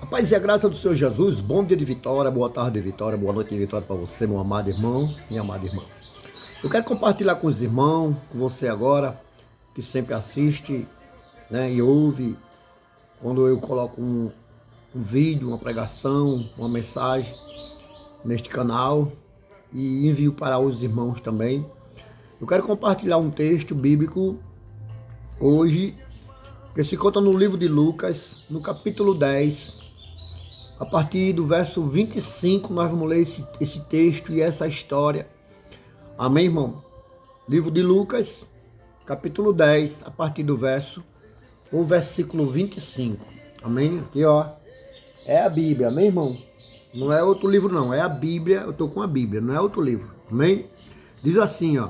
Paz e a graça do Senhor Jesus, bom dia de vitória, boa tarde de vitória, boa noite de vitória para você, meu amado irmão, minha amada irmã. Eu quero compartilhar com os irmãos, com você agora, que sempre assiste, né, e ouve, quando eu coloco um vídeo, uma pregação, uma mensagem neste canal e envio para os irmãos também. Eu quero compartilhar um texto bíblico hoje, que se encontra no livro de Lucas, no capítulo 10, a partir do verso 25, nós vamos ler esse texto e essa história. Amém, irmão? Livro de Lucas, capítulo 10, a partir do versículo 25. Amém? Aqui, ó, é a Bíblia, amém, irmão? Não é outro livro, não, é a Bíblia, eu estou com a Bíblia, não é outro livro, amém? Diz assim, ó.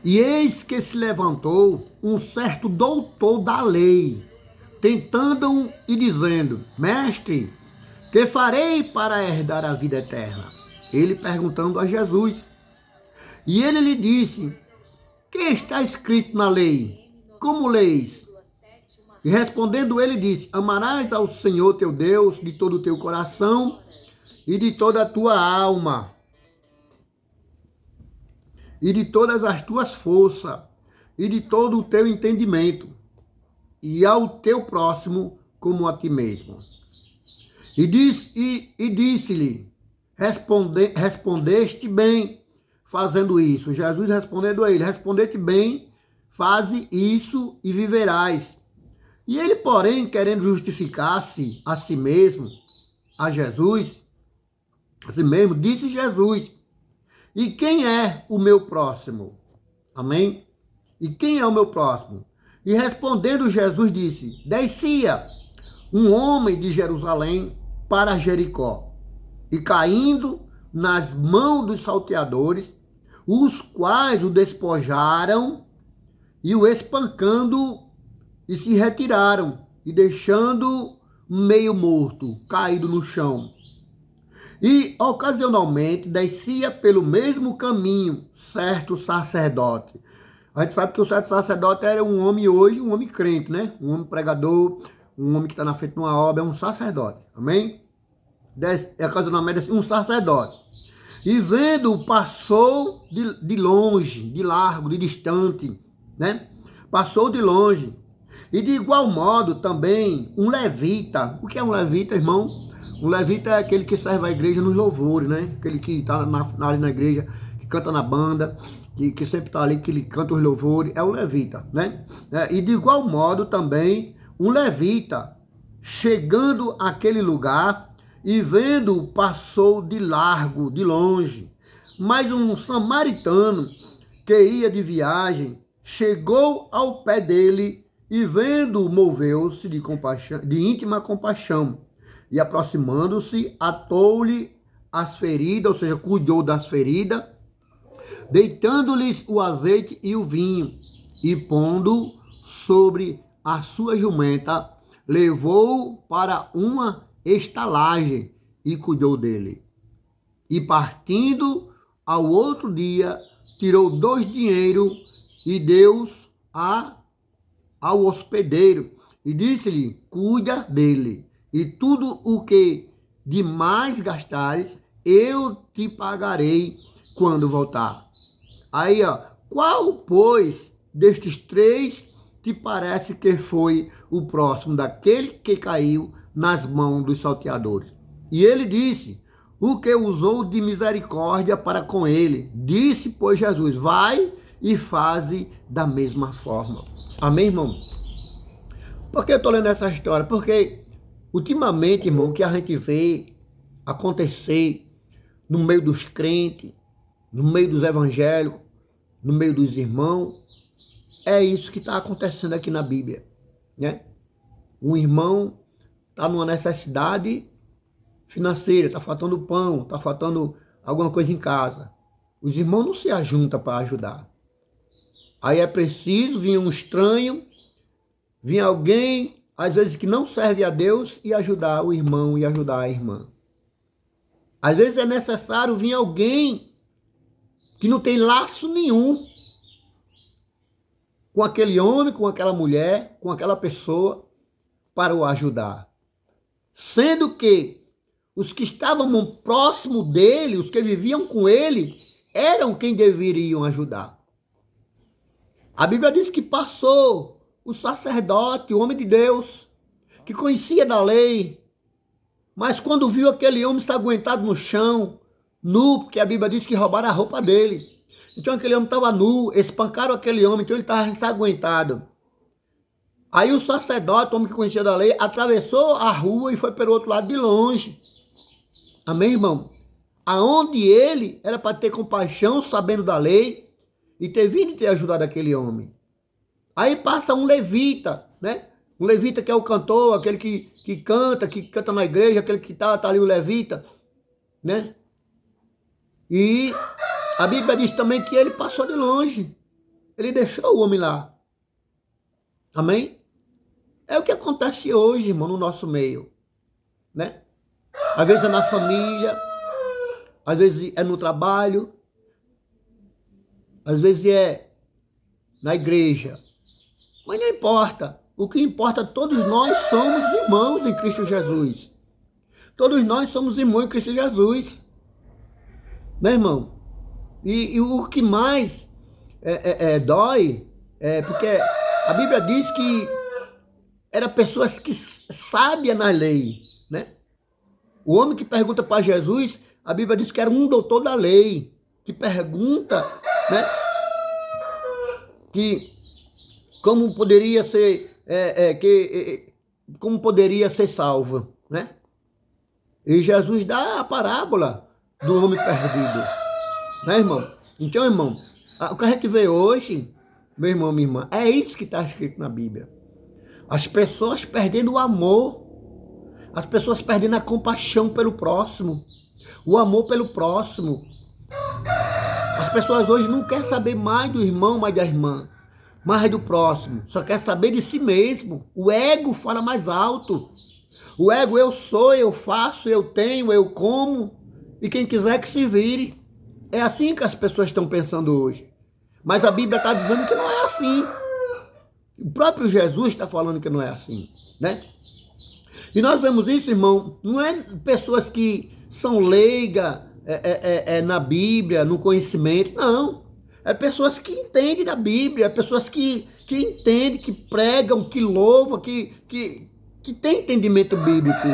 E eis que se levantou um certo doutor da lei, tentando-o e dizendo: Mestre, que farei para herdar a vida eterna? Ele perguntando a Jesus. E ele lhe disse: Que está escrito na lei? Como leis? E respondendo ele disse: Amarás ao Senhor teu Deus de todo o teu coração e de toda a tua alma e de todas as tuas forças e de todo o teu entendimento, e ao teu próximo como a ti mesmo. E disse-lhe: Respondeste bem fazendo isso. Jesus respondendo a ele: Respondeste bem, faze isso e viverás. E ele, porém, querendo justificar-se a si mesmo, disse Jesus: E quem é o meu próximo? Amém? E quem é o meu próximo? E respondendo Jesus disse: Descia um homem de Jerusalém para Jericó, e caindo nas mãos dos salteadores, os quais o despojaram e o espancando, e se retiraram, e deixando meio morto, caído no chão. E ocasionalmente descia pelo mesmo caminho certo sacerdote. A gente sabe que o certo sacerdote era um homem hoje, um homem crente, né? Um homem pregador, um homem que está na frente de uma obra, é um sacerdote. Amém? Ocasionalmente um sacerdote. E vendo, passou de longe, de largo, de distante, né? Passou de longe. E de igual modo também um levita. O que é um levita, irmão? Um levita é aquele que serve a igreja nos louvores, né? Aquele que está ali na igreja, que canta na banda, que sempre está ali, que ele canta os louvores, é o levita, né? E de igual modo também um levita, chegando àquele lugar e vendo, passou de largo, de longe. Mas um samaritano que ia de viagem chegou ao pé dele e vendo, moveu-se de íntima compaixão, e aproximando-se, atou-lhe as feridas, ou seja, cuidou das feridas, deitando-lhes o azeite e o vinho, e pondo sobre a sua jumenta, levou-o para uma estalagem e cuidou dele. E partindo ao outro dia, tirou 2 dinheiros e deu-os ao hospedeiro, e disse-lhe: Cuida dele, e tudo o que demais gastares, eu te pagarei quando voltar. Aí, ó, qual, pois, destes 3 te parece que foi o próximo daquele que caiu nas mãos dos salteadores? E ele disse: O que usou de misericórdia para com ele. Disse, pois, Jesus: Vai e faze da mesma forma. Amém, irmão? Por que eu estou lendo essa história? Porque ultimamente, irmão, o que a gente vê acontecer no meio dos crentes, no meio dos evangélicos, no meio dos irmãos, é isso que está acontecendo aqui na Bíblia, né? Um irmão está numa necessidade financeira, está faltando pão, está faltando alguma coisa em casa. Os irmãos não se ajuntam para ajudar. Aí é preciso vir um estranho, vir alguém, às vezes que não serve a Deus, e ajudar o irmão e ajudar a irmã. Às vezes é necessário vir alguém que não tem laço nenhum com aquele homem, com aquela mulher, com aquela pessoa, para o ajudar. sendo que os que estavam próximo dele, os que viviam com ele, eram quem deveriam ajudar. A Bíblia diz que passou o sacerdote, o homem de Deus, que conhecia da lei, mas quando viu aquele homem ensanguentado no chão, nu, porque a Bíblia diz que roubaram a roupa dele. Então aquele homem estava nu, espancaram aquele homem, então ele estava ensanguentado. Aí o sacerdote, o homem que conhecia da lei, atravessou a rua e foi pelo outro lado de longe. Amém, irmão? Aonde ele era para ter compaixão, sabendo da lei, e ter vindo e ter ajudado aquele homem. Aí passa um levita, né? Um levita que é o cantor, aquele que canta na igreja, aquele que tá ali o levita, né? E a Bíblia diz também que ele passou de longe. Ele deixou o homem lá. Amém? É o que acontece hoje, irmão, no nosso meio, né? Às vezes é na família, às vezes é no trabalho, às vezes é na igreja. Mas não importa. O que importa, todos nós somos irmãos em Cristo Jesus. Todos nós somos irmãos em Cristo Jesus. Né, irmão? E o que mais dói é porque a Bíblia diz que eram pessoas que sábias na lei, né? O homem que pergunta para Jesus, a Bíblia diz que era um doutor da lei, que pergunta, né? Que como poderia ser, como poderia ser salvo, né? E Jesus dá a parábola do homem perdido, né, irmão? Então, irmão, o que a gente vê hoje, meu irmão, minha irmã, é isso que está escrito na Bíblia. As pessoas perdendo o amor, as pessoas perdendo a compaixão pelo próximo, o amor pelo próximo. As pessoas hoje não querem saber mais do irmão, mais da irmã, mais do próximo, só quer saber de si mesmo. O ego fala mais alto. O ego, eu sou, eu faço, eu tenho, eu como, e quem quiser que se vire. É assim que as pessoas estão pensando hoje. Mas a Bíblia está dizendo que não é assim. O próprio Jesus está falando que não é assim, né? E nós vemos isso, irmão, não é pessoas que são leigas na Bíblia, no conhecimento, não. É pessoas que entendem da Bíblia, é pessoas que entendem, que pregam, que louvam, que têm entendimento bíblico,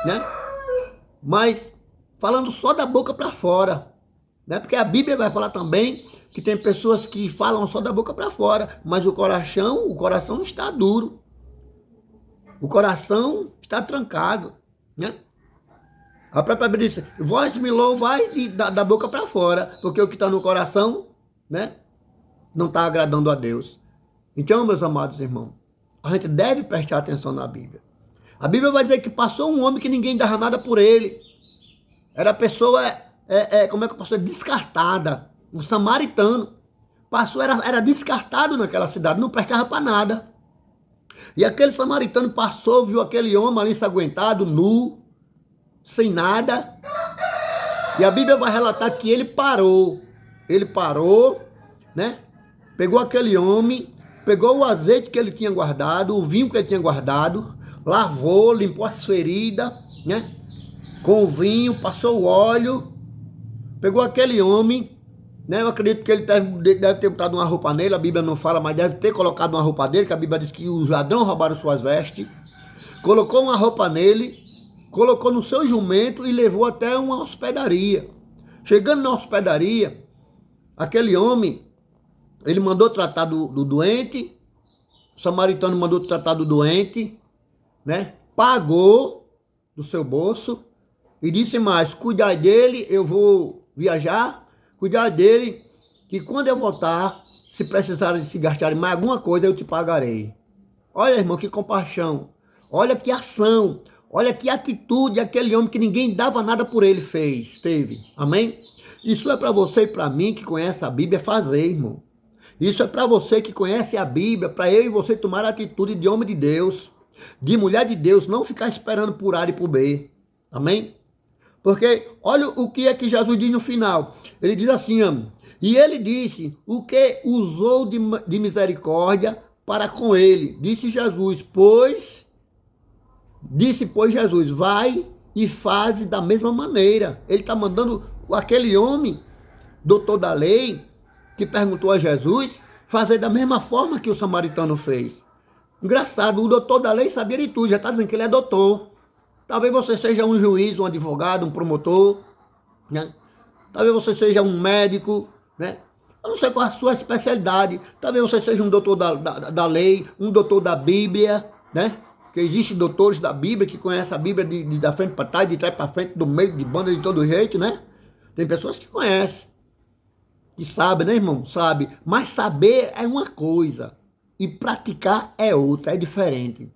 né? Mas falando só da boca para fora, né? Porque a Bíblia vai falar também que tem pessoas que falam só da boca para fora, mas o coração está duro. O coração está trancado, né? A própria Bíblia diz, voz me louvai da boca para fora, porque o que está no coração, né, não está agradando a Deus. Então, meus amados irmãos, a gente deve prestar atenção na Bíblia. A Bíblia vai dizer que passou um homem que ninguém dava nada por ele. Era a pessoa, como é que eu posso dizer, descartada. Um samaritano. Passou, era descartado naquela cidade, não prestava para nada. E aquele samaritano passou, viu aquele homem ali ensanguentado, nu, sem nada. E a Bíblia vai relatar que ele parou. Ele parou, né? Pegou aquele homem, pegou o azeite que ele tinha guardado, o vinho que ele tinha guardado, lavou, limpou as feridas, né? Com o vinho, passou o óleo, pegou aquele homem, né? Eu acredito que ele deve ter botado uma roupa nele, a Bíblia não fala, mas deve ter colocado uma roupa dele, que a Bíblia diz que os ladrões roubaram suas vestes, colocou uma roupa nele, colocou no seu jumento e levou até uma hospedaria. Chegando na hospedaria, aquele homem, ele mandou tratar do doente, o samaritano mandou tratar do doente, né? Pagou do seu bolso e disse mais, cuidar dele, eu vou viajar, cuidar dele, que quando eu voltar, se precisarem se gastarem mais alguma coisa, eu te pagarei. Olha, irmão, que compaixão, olha que ação, olha que atitude aquele homem que ninguém dava nada por ele teve. Amém? Isso é para você e para mim que conhece a Bíblia fazer, irmão. Isso é para você que conhece a Bíblia, para eu e você tomar a atitude de homem de Deus, de mulher de Deus, não ficar esperando por A e por B. Amém? Porque olha o que é que Jesus diz no final. Ele diz assim, e ele disse, o que usou de misericórdia para com ele? Disse Jesus, pois Disse, pois, Jesus, vai e faz da mesma maneira. Ele está mandando aquele homem, doutor da lei, que perguntou a Jesus, fazer da mesma forma que o samaritano fez. Engraçado, o doutor da lei sabia de tudo, já está dizendo que ele é doutor. Talvez você seja um juiz, um advogado, um promotor, né? Talvez você seja um médico, né? Eu não sei qual é a sua especialidade. Talvez você seja um doutor da lei, um doutor da Bíblia, né? Que existem doutores da Bíblia que conhecem a Bíblia da frente para trás, de trás para frente, do meio, de banda, de todo jeito, né? Tem pessoas que conhecem, que sabem, né, irmão? Sabe. Mas saber é uma coisa e praticar é outra, é diferente.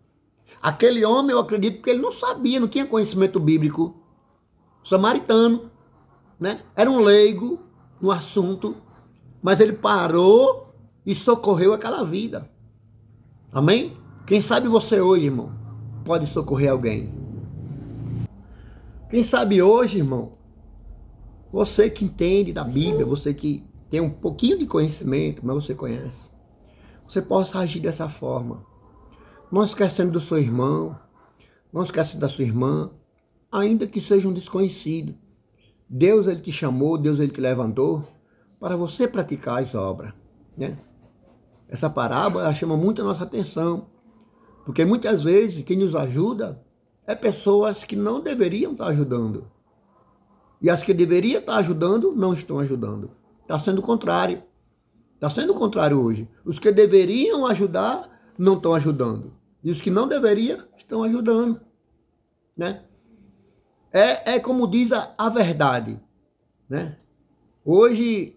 Aquele homem, eu acredito que ele não sabia, não tinha conhecimento bíblico. Samaritano, né? Era um leigo no assunto, mas ele parou e socorreu aquela vida. Amém? Quem sabe você hoje, irmão, pode socorrer alguém. Quem sabe hoje, irmão, você que entende da Bíblia, você que tem um pouquinho de conhecimento, mas você conhece, você possa agir dessa forma. Não esquecendo do seu irmão, não esquecendo da sua irmã, ainda que seja um desconhecido. Deus, ele te chamou, Deus, ele te levantou para você praticar as obras, né? Essa parábola, ela chama muito a nossa atenção, porque muitas vezes quem nos ajuda é pessoas que não deveriam estar ajudando. E as que deveriam estar ajudando, não estão ajudando. Está sendo o contrário. Está sendo o contrário hoje. Os que deveriam ajudar, não estão ajudando. E os que não deveriam, estão ajudando, né? É como diz a verdade, né? Hoje,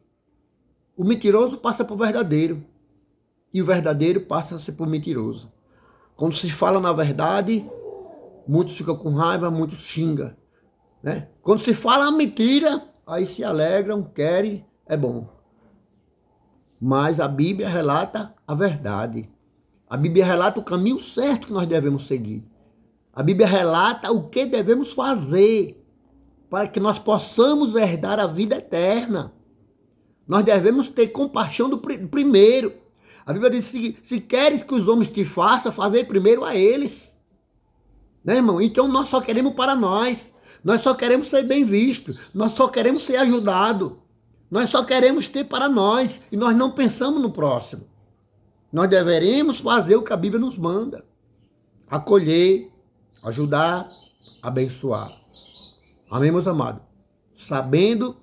o mentiroso passa por verdadeiro. E o verdadeiro passa a ser por mentiroso. Quando se fala na verdade, muitos ficam com raiva, muitos xingam, né? Quando se fala a mentira, aí se alegram, querem, é bom. Mas a Bíblia relata a verdade. A Bíblia relata o caminho certo que nós devemos seguir. A Bíblia relata o que devemos fazer para que nós possamos herdar a vida eterna. Nós devemos ter compaixão do primeiro. A Bíblia diz, se queres que os homens te façam, fazer primeiro a eles. Né, irmão? Então nós só queremos para nós. Nós só queremos ser bem vistos. Nós só queremos ser ajudados. Nós só queremos ter para nós. E nós não pensamos no próximo. Nós deveríamos fazer o que a Bíblia nos manda. Acolher, ajudar, abençoar. Amém, meus amados? Sabendo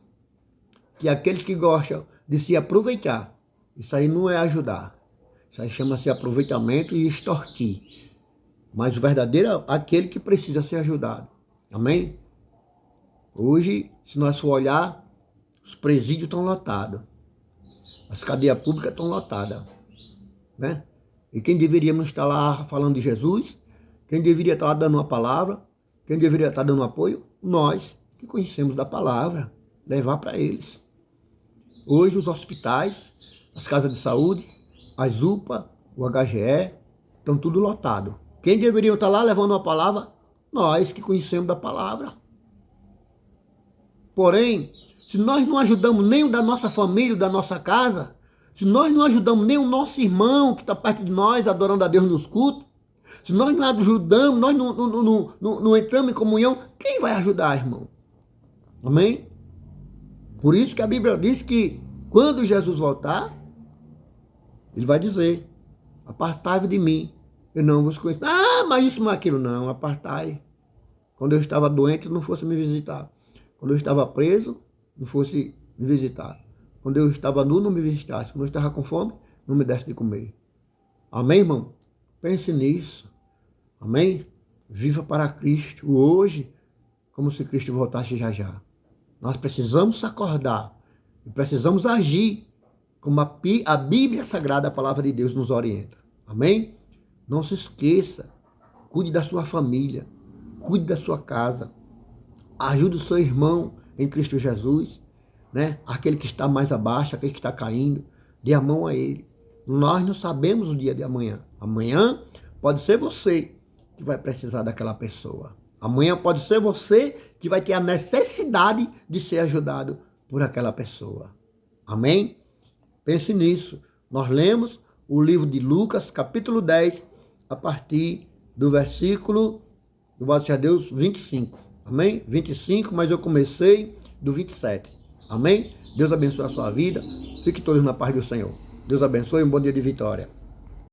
que aqueles que gostam de se aproveitar, isso aí não é ajudar. Isso aí chama-se aproveitamento e extorquir. Mas o verdadeiro é aquele que precisa ser ajudado. Amém? Hoje, se nós for olhar, os presídios estão lotados. As cadeias públicas estão lotadas. Né? E quem deveríamos estar lá falando de Jesus? Quem deveria estar lá dando uma palavra? Quem deveria estar dando apoio? Nós, que conhecemos da palavra. Levar para eles. Hoje, os hospitais, as casas de saúde, as UPA, o HGE, estão tudo lotados. Quem deveria estar lá levando uma palavra? Nós, que conhecemos da palavra. Porém, se nós não ajudamos nem o da nossa família, da nossa casa, se nós não ajudamos nem o nosso irmão que está perto de nós, adorando a Deus nos cultos, se nós não ajudamos, nós não entramos em comunhão, quem vai ajudar, irmão? Amém? Por isso que a Bíblia diz que quando Jesus voltar, ele vai dizer, apartai-vos de mim, eu não vos conheço. Ah, mas isso não é aquilo, não, apartai. Quando eu estava doente, não fosse me visitar. Quando eu estava preso, não fosse me visitar. Quando eu estava nu, não me visitasse. Quando eu estava com fome, não me desse de comer. Amém, irmão? Pense nisso. Amém? Viva para Cristo hoje, como se Cristo voltasse já já. Nós precisamos acordar e precisamos agir como a Bíblia Sagrada, a Palavra de Deus, nos orienta. Amém? Não se esqueça. Cuide da sua família. Cuide da sua casa. Ajude o seu irmão em Cristo Jesus, né? Aquele que está mais abaixo, aquele que está caindo, dê a mão a ele. Nós não sabemos o dia de amanhã. Amanhã pode ser você que vai precisar daquela pessoa. Amanhã pode ser você que vai ter a necessidade de ser ajudado por aquela pessoa. Amém? Pense nisso. Nós lemos o livro de Lucas, capítulo 10, a partir do versículo Louvado seja Deus, 25. Amém? 25, mas eu comecei do 27. Amém? Deus abençoe a sua vida. Fique todos na paz do Senhor. Deus abençoe e um bom dia de vitória.